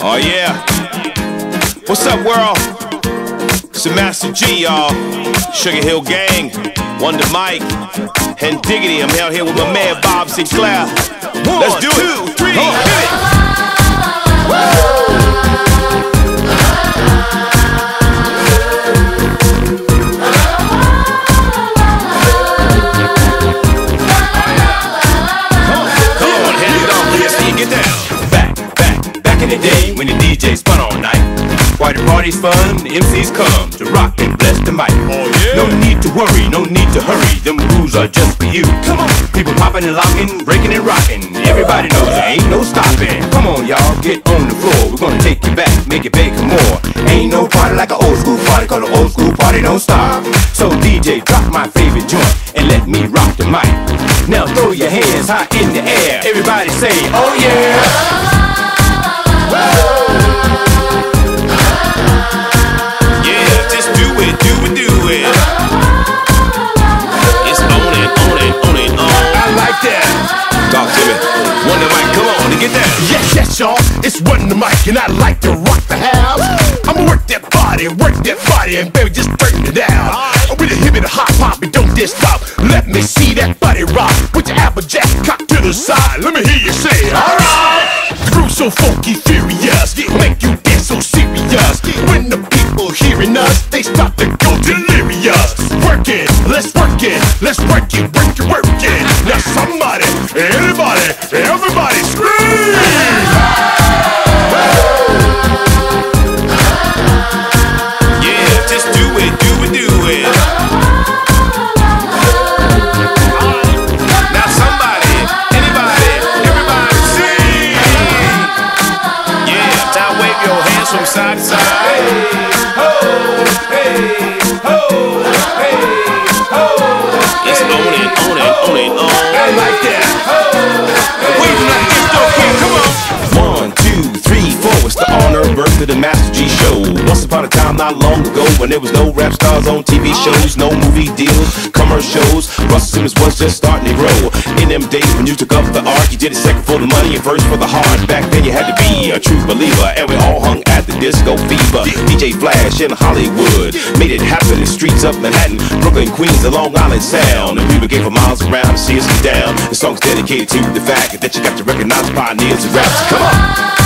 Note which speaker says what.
Speaker 1: Oh yeah. What's up, world? It's the Master G, y'all. Sugar Hill Gang, Wonder Mike, and Diggity. I'm out here with my man Bob Sinclair. Let's do it. 1, 2, 3, hit it. Back in the day when the DJ spun all night. Why the party's fun, the MCs come to rock and bless the mic. Oh, yeah. No need to worry, no need to hurry. Them rules are just for you. Come on, people popping and locking, breaking and rocking. Everybody knows there ain't no stopping. Come on, y'all, get on the floor. We're gonna take you back, make it big and more. Ain't no party like an old school party, 'cause an old school party don't stop. So DJ, drop my favorite joint and let me rock the mic. Now throw your hands high in the air. Everybody say, oh yeah.
Speaker 2: Yes, y'all, it's Wonder Mike, and I like to rock the house. I'ma work that body, and baby, just turn it down. With a hip and a hop hop, and don't just stop. Let me see that body rock. Put your applejack cock to the side. Let me hear you say it. Alright, the groove's so funky, furious, make you dance so serious. When the people hearing us, they start to go delirious. Work it, let's work it, let's work it, work it. Now somebody, anybody, everybody scream!
Speaker 1: From side to side.
Speaker 2: Hey, ho, hey, ho, hey, ho.
Speaker 1: It's on it.
Speaker 2: I like that.
Speaker 1: Wait, come on. 1, 2, 3, 4. It's the honor and birth of the Master G Show. Once upon a time, not long ago, when there was no rap stars on TV shows, no movie deals, commercials. Russell Simmons was just starting to grow. In them days when you took up the art, you did it second for the money and first for the heart. Back then you had to be a true believer, and we all hung at the Disco Fever. DJ Flash in Hollywood made it happen in the streets of Manhattan, Brooklyn, Queens, and Long Island Sound. And we came for miles around to see us get down. The song's dedicated to the fact that you got to recognize pioneers and raps. Come on.